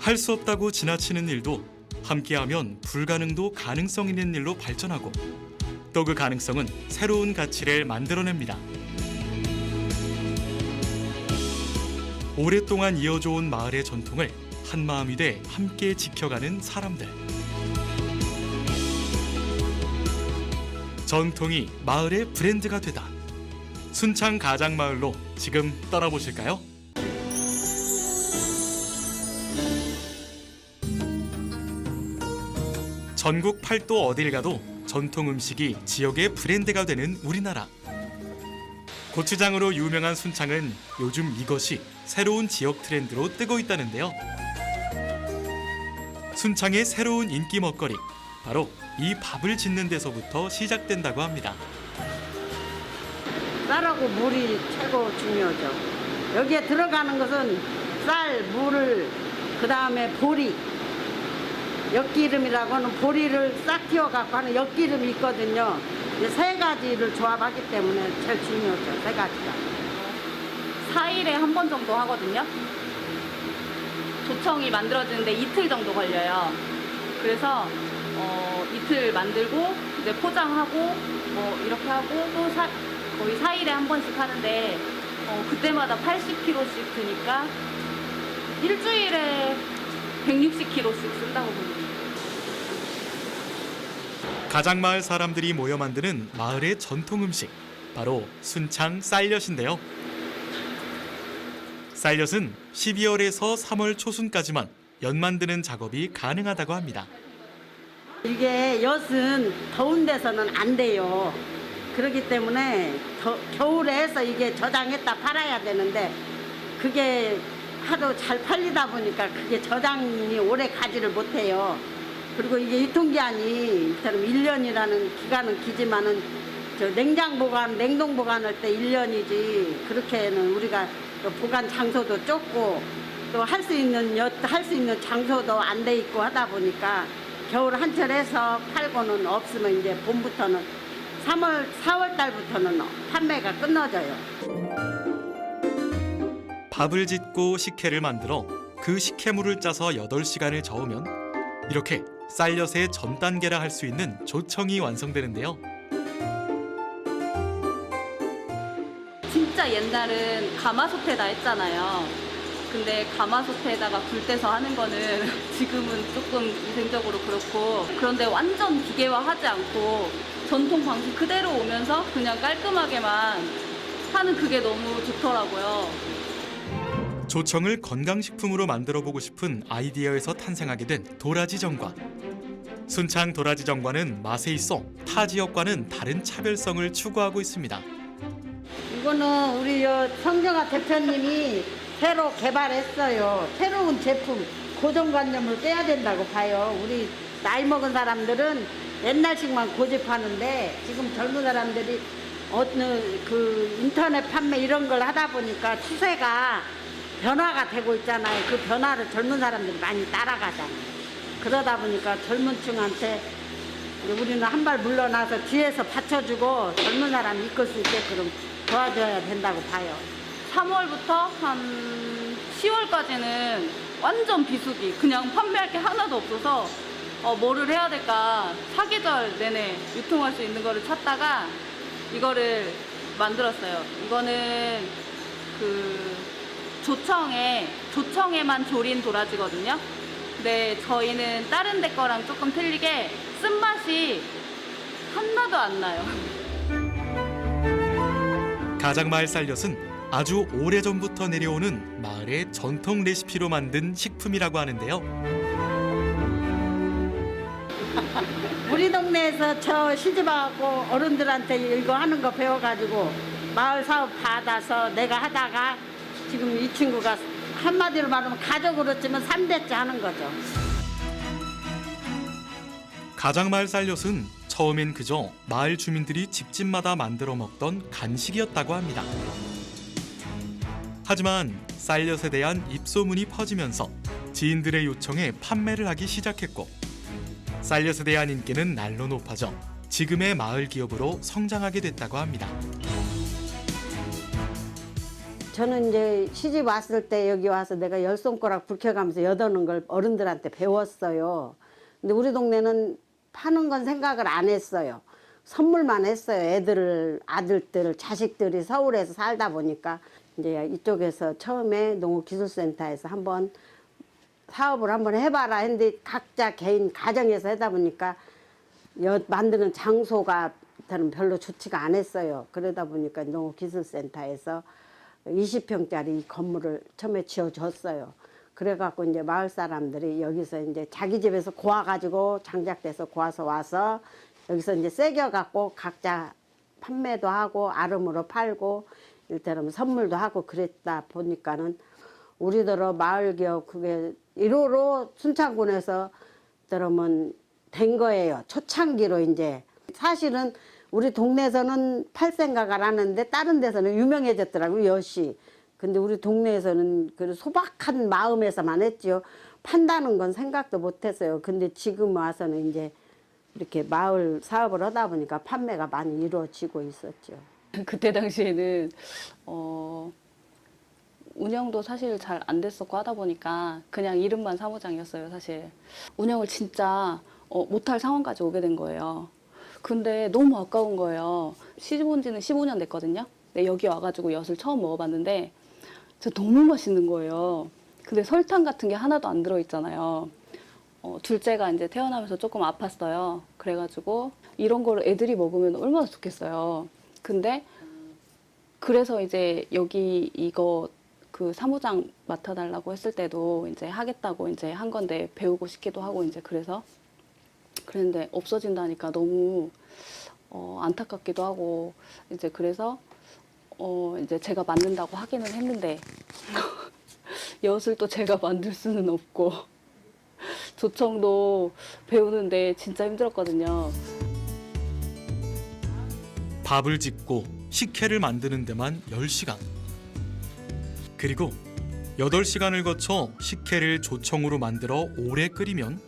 할 수 없다고 지나치는 일도 함께하면 불가능도 가능성 있는 일로 발전하고 또 그 가능성은 새로운 가치를 만들어냅니다. 오랫동안 이어져 온 마을의 전통을 한마음이 돼 함께 지켜가는 사람들. 전통이 마을의 브랜드가 되다. 순창 가장마을로 지금 떠나보실까요? 전국 팔도 어딜 가도 전통 음식이 지역의 브랜드가 되는 우리나라. 고추장으로 유명한 순창은 요즘 이것이 새로운 지역 트렌드로 뜨고 있다는데요. 순창의 새로운 인기 먹거리, 바로 이 밥을 짓는 데서부터 시작된다고 합니다. 쌀하고 물이 최고 중요하죠. 여기에 들어가는 것은 쌀, 물을, 그 다음에 보리, 엿기름이라고 하는 보리를 싹 튀어갖고 하는 엿기름이 있거든요. 이 세 가지를 조합하기 때문에 제일 중요하죠, 세 가지가. 4일에 한 번 정도 하거든요. 조청이 만들어지는데 이틀 정도 걸려요. 그래서 이틀 만들고 이제 포장하고 뭐 이렇게 하고 또 거의 4일에 한 번씩 하는데 그때마다 80kg씩 드니까 일주일에 160kg씩 쓴다고 보면. 가장마을 사람들이 모여 만드는 마을의 전통 음식, 바로 순창 쌀엿인데요. 쌀엿은 12월에서 3월 초순까지만 엿 만드는 작업이 가능하다고 합니다. 이게 엿은 더운 데서는 안 돼요. 그렇기 때문에 겨울에 해서 이게 저장했다 팔아야 되는데 그게 하도 잘 팔리다 보니까 그게 저장이 오래 가지를 못해요. 그리고 이게 유통기한이 이처럼 1년이라는 기간은 기지만은 저 냉장 보관, 냉동 보관할 때 1년이지 그렇게는 우리가 또 보관 장소도 좁고 또 할 수 있는 할 수 있는 장소도 안 돼 있고 하다 보니까 겨울 한철 해서 팔고는 없으면 이제 봄부터는 4월 달부터는 판매가 끊어져요. 밥을 짓고 식혜를 만들어 그 식혜물을 짜서 8시간을 저으면 이렇게 쌀엿의 전 단계라 할 수 있는 조청이 완성되는데요. 진짜 옛날은 가마솥에다 했잖아요. 근데 가마솥에다가 불 떼서 하는 거는 지금은 조금 위생적으로 그렇고 그런데 완전 기계화하지 않고 전통 방식 그대로 오면서 그냥 깔끔하게만 하는 그게 너무 좋더라고요. 조청을 건강식품으로 만들어보고 싶은 아이디어에서 탄생하게 된 도라지 정과. 순창 도라지 정과는 맛에 있어 타 지역과는 다른 차별성을 추구하고 있습니다. 이거는 우리 성정아 대표님이 새로 개발했어요. 새로운 제품, 고정관념을 깨야 된다고 봐요. 우리 나이 먹은 사람들은 옛날식만 고집하는데 지금 젊은 사람들이 어느 그 인터넷 판매 이런 걸 하다 보니까 추세가 변화가 되고 있잖아요. 그 변화를 젊은 사람들이 많이 따라가잖아요. 그러다 보니까 젊은 층한테 우리는 한 발 물러나서 뒤에서 받쳐주고 젊은 사람 이끌 수 있게끔 도와줘야 된다고 봐요. 3월부터 한 10월까지는 완전 비수기. 그냥 판매할 게 하나도 없어서 뭐를 해야 될까 사계절 내내 유통할 수 있는 거를 찾다가 이거를 만들었어요. 이거는 그 조청에만 졸인 도라지거든요. 근데 저희는 다른 데 거랑 조금 틀리게 쓴맛이 하나도 안 나요. 가장마을 쌀엿은 아주 오래전부터 내려오는 마을의 전통 레시피로 만든 식품이라고 하는데요. 우리 동네에서 저 시집와갖고 어른들한테 이거 하는 거 배워가지고 마을 사업 받아서 내가 하다가 지금 이 친구가 한마디로 말하면 가족으로 치면 3대째 하는 거죠. 가장마을 쌀엿은 처음엔 그저 마을 주민들이 집집마다 만들어 먹던 간식이었다고 합니다. 하지만 쌀엿에 대한 입소문이 퍼지면서 지인들의 요청에 판매를 하기 시작했고 쌀엿에 대한 인기는 날로 높아져 지금의 마을 기업으로 성장하게 됐다고 합니다. 저는 이제 시집 왔을 때 여기 와서 내가 열 손가락 붉혀가면서 여도는 걸 어른들한테 배웠어요. 근데 우리 동네는 파는 건 생각을 안 했어요. 선물만 했어요. 애들, 아들들, 자식들이 서울에서 살다 보니까 이제 이쪽에서 처음에 농업기술센터에서 한번 사업을 한번 해봐라 했는데 각자 개인 가정에서 하다 보니까 만드는 장소가 저는 별로 좋지가 않았어요. 그러다 보니까 농업기술센터에서 20평짜리 건물을 처음에 지어줬어요. 그래갖고 이제 마을 사람들이 여기서 이제 자기 집에서 고아가지고 장작돼서 고아서 와서 여기서 이제 새겨갖고 각자 판매도 하고 아름으로 팔고 일테면 선물도 하고 그랬다 보니까는 우리들어 마을기업 그게 1호로 순창군에서 그러면 된 거예요. 초창기로 이제 사실은 우리 동네에서는 팔 생각을 하는데 다른 데서는 유명해졌더라고요, 엿이. 근데 우리 동네에서는 그 소박한 마음에서만 했지요. 판다는 건 생각도 못 했어요. 근데 지금 와서는 이제 이렇게 마을 사업을 하다 보니까 판매가 많이 이루어지고 있었죠. 그때 당시에는 운영도 사실 잘 안 됐었고 하다 보니까 그냥 이름만 사무장이었어요, 사실. 운영을 진짜 못할 상황까지 오게 된 거예요. 근데 너무 아까운 거예요. 시집 온 지는 15년 됐거든요. 근데 여기 와가지고 엿을 처음 먹어봤는데 진짜 너무 맛있는 거예요. 근데 설탕 같은 게 하나도 안 들어있잖아요. 둘째가 이제 태어나면서 조금 아팠어요. 그래가지고 이런 거를 애들이 먹으면 얼마나 좋겠어요. 근데 그래서 이제 여기 이거 그 사무장 맡아달라고 했을 때도 이제 하겠다고 이제 한 건데 배우고 싶기도 하고 이제 그랬는데 없어진다니까 너무 안타깝기도 하고 이제 그래서 이제 제가 만든다고 하기는 했는데 엿을 또 제가 만들 수는 없고 조청도 배우는데 진짜 힘들었거든요. 밥을 짓고 식혜를 만드는 데만 10시간. 그리고 8시간을 거쳐 식혜를 조청으로 만들어 오래 끓이면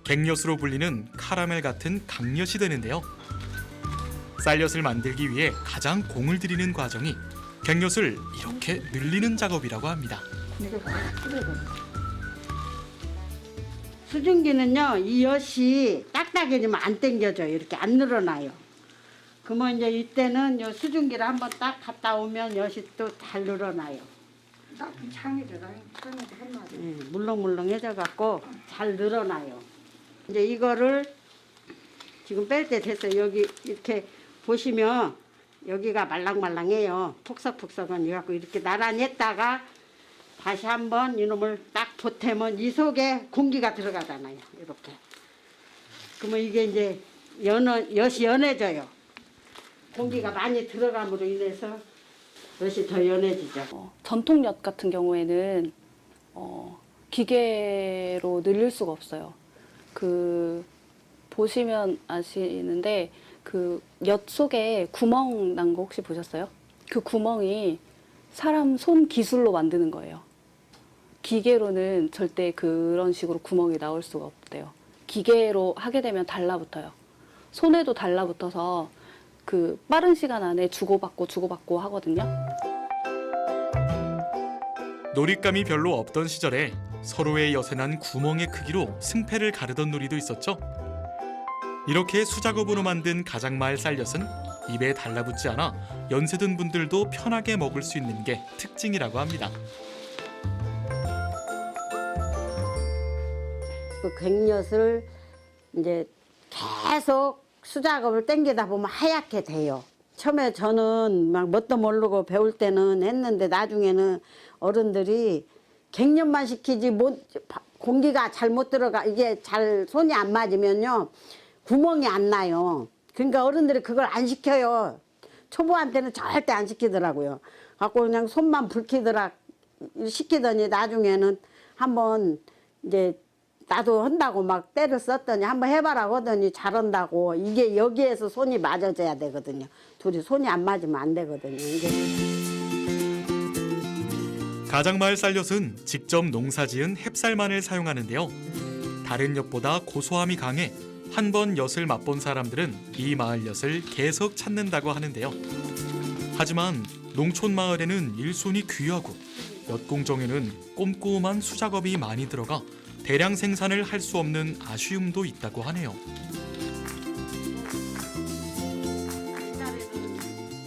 갱엿으로 불리는 카라멜 같은 강엿이 되는데요. 쌀엿을 만들기 위해 가장 공을 들이는 과정이 갱엿을 이렇게 늘리는 작업이라고 합니다. 수증기는요, 이 엿이 딱딱해지면 안 당겨져요. 이렇게 안 늘어나요. 그러면 이제 이때는 요 수증기를 한번 딱 갔다 오면 엿이 또 잘 늘어나요. 물렁물렁해져갖고 잘 늘어나요. 이제 이거를 지금 뺄 때 됐어요. 여기 이렇게 보시면 여기가 말랑말랑해요. 푹석푹석은 이갖고 이렇게 나란히 했다가 다시 한번 이놈을 딱 보태면 이 속에 공기가 들어가잖아요. 이렇게. 그러면 이게 이제 엿이 연해져요. 공기가 많이 들어감으로 인해서 엿이 더 연해지죠. 전통 엿 같은 경우에는 기계로 늘릴 수가 없어요. 보시면 아시는데 그 엿 속에 구멍 난 거 혹시 보셨어요? 그 구멍이 사람 손 기술로 만드는 거예요. 기계로는 절대 그런 식으로 구멍이 나올 수가 없대요. 기계로 하게 되면 달라붙어요. 손에도 달라붙어서 그 빠른 시간 안에 주고받고 하거든요. 놀잇감이 별로 없던 시절에 서로의 엿에 난 구멍의 크기로 승패를 가르던 놀이도 있었죠. 이렇게 수작업으로 만든 가장마을 쌀엿은 입에 달라붙지 않아 연세든 분들도 편하게 먹을 수 있는 게 특징이라고 합니다. 그 갱엿을 이제 계속 수작업을 당기다 보면 하얗게 돼요. 처음에 저는 막 뭣도 모르고 배울 때는 했는데 나중에는 어른들이 갱년만 시키지 공기가 잘못 들어가 이게 잘 손이 안 맞으면요 구멍이 안 나요. 그러니까 어른들이 그걸 안 시켜요. 초보한테는 절대 안 시키더라고요. 갖고 그냥 손만 시키더니 나중에는 한번 이제 나도 한다고 막 때를 썼더니 한번 해봐라고 하더니 잘한다고. 이게 여기에서 손이 맞아져야 되거든요. 둘이 손이 안 맞으면 안 되거든요. 이게. 가장마을 쌀엿은 직접 농사지은 햅쌀만을 사용하는데요. 다른 엿보다 고소함이 강해 한 번 엿을 맛본 사람들은 이 마을 엿을 계속 찾는다고 하는데요. 하지만 농촌 마을에는 일손이 귀하고 엿공정에는 꼼꼼한 수작업이 많이 들어가 대량 생산을 할 수 없는 아쉬움도 있다고 하네요.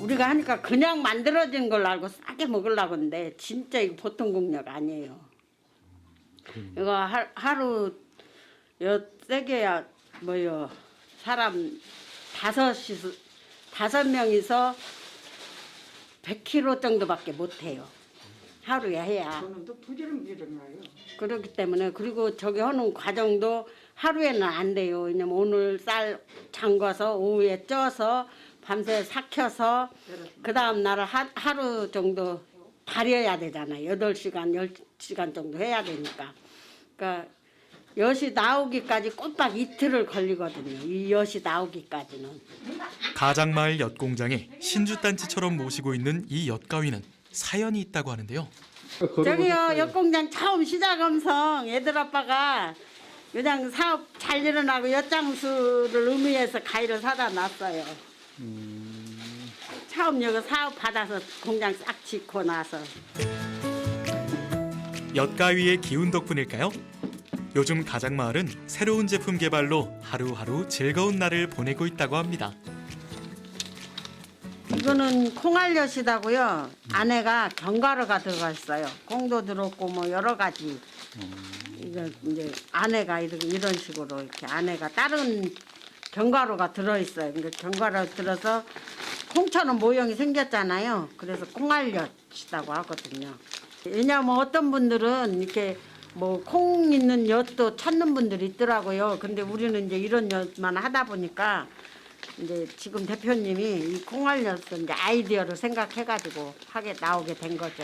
우리가 하니까 그냥 만들어진 걸 알고 싸게 먹으려고 하는데 진짜 이거 보통 공력 아니에요. 이거 하루 세게야 뭐요 사람 다섯 명이서 100kg 정도밖에 못 해요. 하루에 해야. 저는 또 부지런해요. 그렇기 때문에 그리고 저기 하는 과정도 하루에는 안 돼요. 왜냐면 오늘 쌀 잠궈서 오후에 쪄서 밤새 삭혀서 그 다음 날 하루 정도 달여야 되잖아요. 8시간, 10시간 정도 해야 되니까. 그러니까 엿이 나오기까지 꼬박 이틀을 걸리거든요. 이 엿이 나오기까지는. 가장마을 엿공장에 신주단지처럼 모시고 있는 이 엿가위는 사연이 있다고 하는데요. 저기요, 엿공장 처음 시작하면서 애들 아빠가 그냥 사업 잘 일어나고 엿장수를 의미해서 가위를 사다 놨어요. 처음 여기 사업 받아서 공장 싹 짓고 나서. 엿가위의 기운 덕분일까요? 요즘 가장마을은 새로운 제품 개발로 하루하루 즐거운 날을 보내고 있다고 합니다. 이거는 콩알엿이다고요. 안에가 견과류가 들어가 있어요. 콩도 들었고 뭐 여러 가지. 이거 이제 안에가 이런 식으로 이렇게 안에가 다른 견과류가 들어 있어요. 그러니까 견과류 들어서 콩처럼 모형이 생겼잖아요. 그래서 콩알엿이라고 하거든요. 왜냐하면 어떤 분들은 이렇게 뭐 콩 있는 엿도 찾는 분들이 있더라고요. 근데 우리는 이제 이런 엿만 하다 보니까 이제 지금 대표님이 이 콩알엿을 이제 아이디어를 생각해가지고 하게 나오게 된 거죠.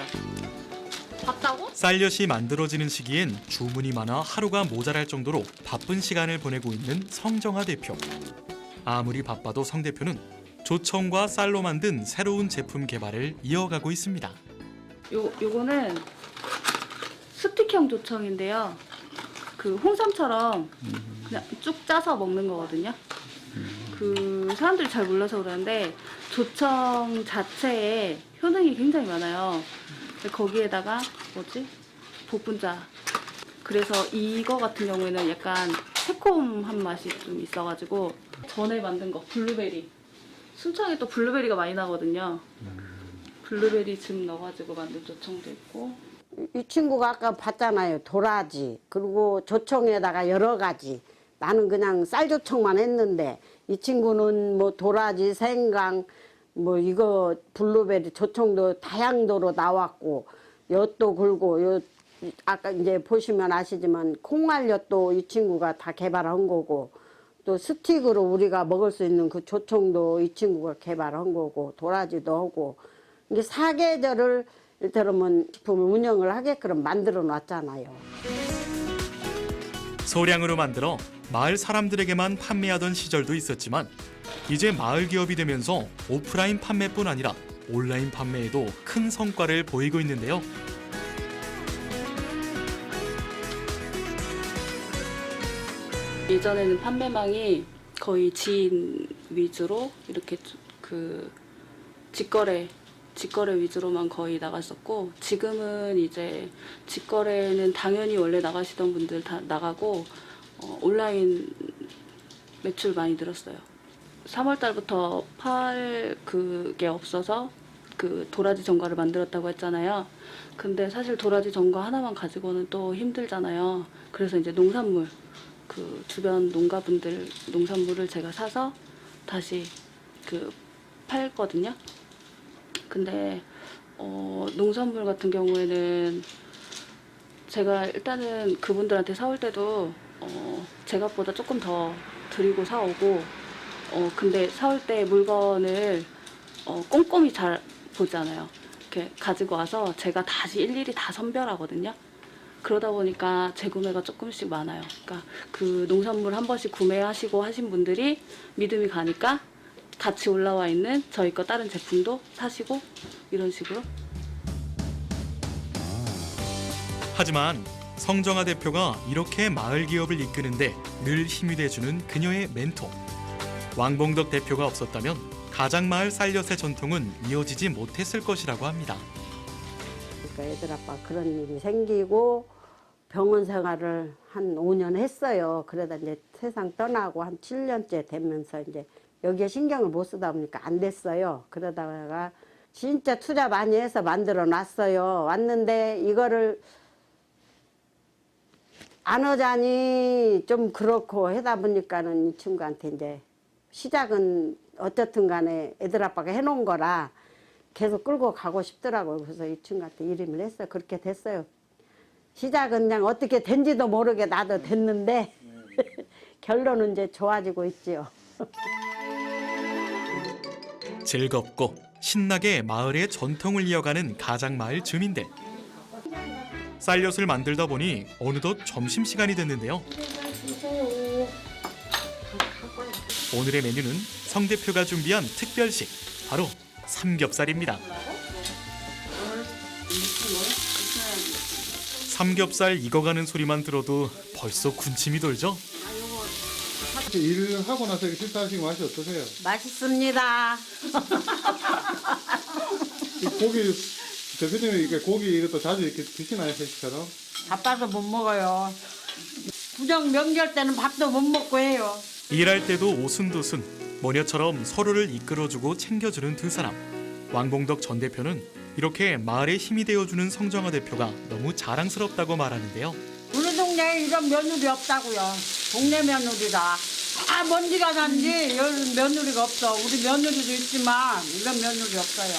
봤다고? 쌀엿이 만들어지는 시기엔 주문이 많아 하루가 모자랄 정도로 바쁜 시간을 보내고 있는 성정아 대표. 아무리 바빠도 성 대표는 조청과 쌀로 만든 새로운 제품 개발을 이어가고 있습니다. 요거는 스틱형 조청인데요. 그 홍삼처럼 그냥 쭉 짜서 먹는 거거든요. 그 사람들이 잘 몰라서 그러는데 조청 자체에 효능이 굉장히 많아요. 거기에다가 복분자. 그래서 이거 같은 경우에는 약간 새콤한 맛이 좀 있어가지고 전에 만든 거 블루베리. 순창에 또 블루베리가 많이 나거든요. 블루베리 즙 넣어가지고 만든 조청도 있고. 이 친구가 아까 봤잖아요. 도라지 그리고 조청에다가 여러 가지. 나는 그냥 쌀조청만 했는데 이 친구는 뭐 도라지, 생강, 뭐 이거 블루베리, 조청도 다양도로 나왔고 엿도 굴고 요 아까 이제 보시면 아시지만 콩알엿도 이 친구가 다 개발한 거고 또 스틱으로 우리가 먹을 수 있는 그 조청도 이 친구가 개발한 거고 도라지도 하고 이게 사계절을 이를테면 운영을 하게끔 만들어 놨잖아요. 소량으로 만들어 마을 사람들에게만 판매하던 시절도 있었지만 이제 마을 기업이 되면서 오프라인 판매뿐 아니라 온라인 판매에도 큰 성과를 보이고 있는데요. 예전에는 판매망이 거의 지인 위주로 이렇게 그 직거래 위주로만 거의 나갔었고 지금은 이제 직거래는 당연히 원래 나가시던 분들 다 나가고 온라인 매출 많이 늘었어요. 3월 달부터 팔 그게 없어서 그 도라지 전과를 만들었다고 했잖아요. 근데 사실 도라지 전과 하나만 가지고는 또 힘들잖아요. 그래서 이제 농산물 그 주변 농가분들 농산물을 제가 사서 다시 그 팔거든요. 근데 농산물 같은 경우에는 제가 일단은 그분들한테 사올 때도 제값보다 조금 더 드리고 사오고 근데 사올 때 물건을 꼼꼼히 잘 보잖아요. 이렇게 가지고 와서 제가 다시 일일이 다 선별하거든요. 그러다 보니까 재구매가 조금씩 많아요. 그러니까 그 농산물 한 번씩 구매하시고 하신 분들이 믿음이 가니까 같이 올라와 있는 저희 거 다른 제품도 사시고 이런 식으로. 하지만 성정아 대표가 이렇게 마을 기업을 이끄는데 늘 힘이 돼주는 그녀의 멘토. 왕봉덕 대표가 없었다면 가장마을 쌀엿의 전통은 이어지지 못했을 것이라고 합니다. 그러니까 애들 아빠 그런 일이 생기고 병원 생활을 한 5년 했어요. 그러다 이제 세상 떠나고 한 7년째 되면서 이제 여기에 신경을 못 쓰다 보니까 안 됐어요. 그러다가 진짜 투자 많이 해서 만들어 놨어요. 왔는데 이거를 안 하자니 좀 그렇고 하다 보니까는 이 친구한테 이제 시작은 어쨌든 간에 애들 아빠가 해놓은 거라 계속 끌고 가고 싶더라고요. 그래서 이 친구한테 이름을 했어요. 그렇게 됐어요. 시작은 그냥 어떻게 된지도 모르게 나도 됐는데 결론은 이제 좋아지고 있지요. 즐겁고 신나게 마을의 전통을 이어가는 가장마을 주민들. 쌀엿을 만들다 보니 어느덧 점심시간이 됐는데요. 오늘의 메뉴는 성 대표가 준비한 특별식, 바로 삼겹살입니다. 삼겹살 익어가는 소리만 들어도 벌써 군침이 돌죠? 일하고 나서 이렇게 식사하시고 맛이 어떠세요? 맛있습니다. 이 고기 대표님이 이렇게 고기 이것도 자주 이렇게 드시나요, 회식처럼? 바빠서 못 먹어요. 구정 명절 때는 밥도 못 먹고 해요. 일할 때도 오순도순, 모녀처럼 서로를 이끌어주고 챙겨주는 두 사람. 왕봉덕 전 대표는 이렇게 마을에 힘이 되어주는 성정아 대표가 너무 자랑스럽다고 말하는데요. 우리 동네에 이런 며느리 없다고요. 동네 며느리라. 다 먼지가 난지 이런 며느리가 없어. 우리 며느리도 있지만 이런 며느리 없어요.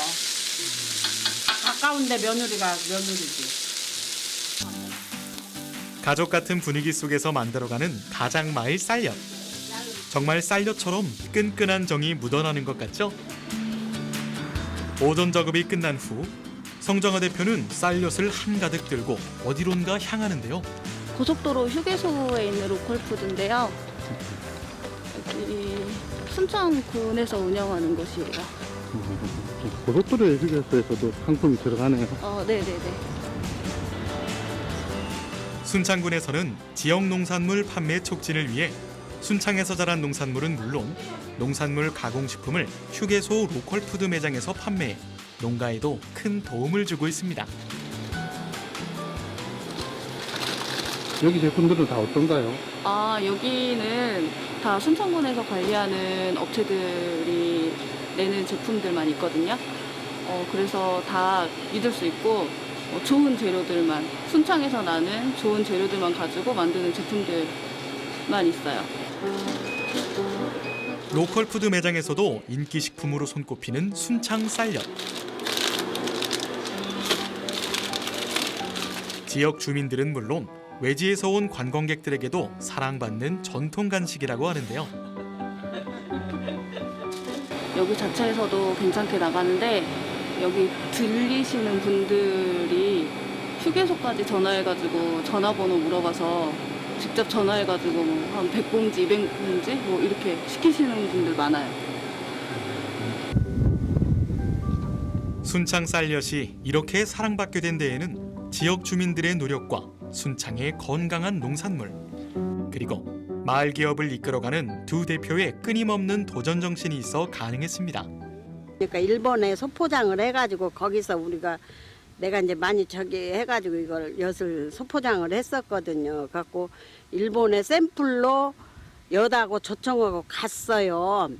가까운데 며느리가 며느리지. 가족 같은 분위기 속에서 만들어가는 가장마을 쌀엿. 정말 쌀엿처럼 끈끈한 정이 묻어나는 것 같죠? 오전 작업이 끝난 후 성정아 대표는 쌀엿을 한가득 들고 어디론가 향하는데요. 고속도로 휴게소에 있는 로컬푸드인데요. 여기 순창군에서 운영하는 곳이에요. 고속도로 휴게소에서도 상품이 들어가네요. 네네네. 순창군에서는 지역 농산물 판매 촉진을 위해 순창에서 자란 농산물은 물론 농산물 가공식품을 휴게소 로컬푸드 매장에서 판매해 농가에도 큰 도움을 주고 있습니다. 여기 제품들은 다 어떤가요? 여기는 다 순창군에서 관리하는 업체들이 내는 제품들만 있거든요. 그래서 다 믿을 수 있고 좋은 재료들만, 순창에서 나는 좋은 재료들만 가지고 만드는 제품들만 있어요. 로컬푸드 매장에서도 인기 식품으로 손꼽히는 순창 쌀엿. 지역 주민들은 물론 외지에서 온 관광객들에게도 사랑받는 전통 간식이라고 하는데요. 여기 자체에서도 괜찮게 나가는데 여기 들리시는 분들이 휴게소까지 전화해가지고 전화번호 물어봐서 직접 전화해가지고 한 100봉지, 200봉지 뭐 이렇게 시키시는 분들 많아요. 순창 쌀엿이 이렇게 사랑받게 된 데에는 지역 주민들의 노력과 순창의 건강한 농산물, 그리고 마을 기업을 이끌어가는 두 대표의 끊임없는 도전 정신이 있어 가능했습니다. 그러니까 일본에 소포장을 해가지고 거기서 내가 이제 많이 해가지고 이걸 엿을 소포장을 했었거든요. 갖고 일본에 샘플로 엿하고 조청하고 갔어요.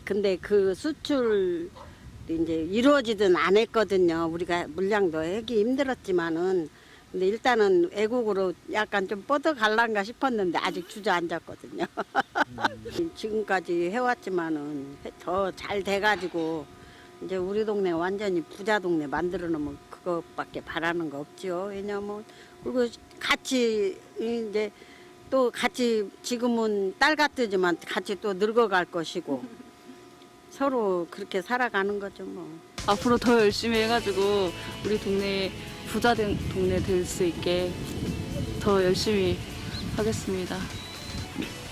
근데 그 수출이 이제 이루어지든 안 했거든요. 우리가 물량도 하기 힘들었지만은. 근데 일단은 애국으로 약간 좀 뻗어갈란가 싶었는데 아직 주저앉았거든요. 지금까지 해왔지만은 더 잘 돼가지고 이제 우리 동네 완전히 부자 동네 만들어 놓으면 그것밖에 바라는 거 없죠. 왜냐면 그리고 같이 이제 또 같이 지금은 딸 같지만 같이 또 늙어갈 것이고 서로 그렇게 살아가는 거죠 뭐. 앞으로 더 열심히 해가지고 우리 동네 부자 된 동네 될 수 있게 더 열심히 하겠습니다.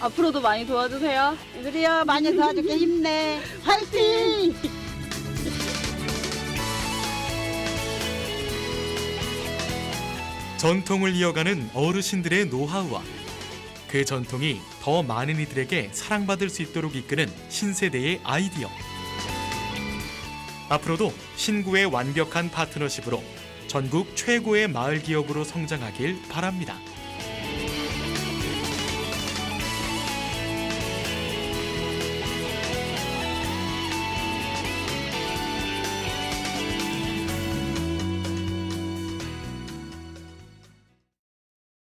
앞으로도 많이 도와주세요. 그래요. 많이 도와줄게. 힘내. 화이팅! 전통을 이어가는 어르신들의 노하우와 그 전통이 더 많은 이들에게 사랑받을 수 있도록 이끄는 신세대의 아이디어. 앞으로도 신구의 완벽한 파트너십으로 전국 최고의 마을 기업으로 성장하길 바랍니다.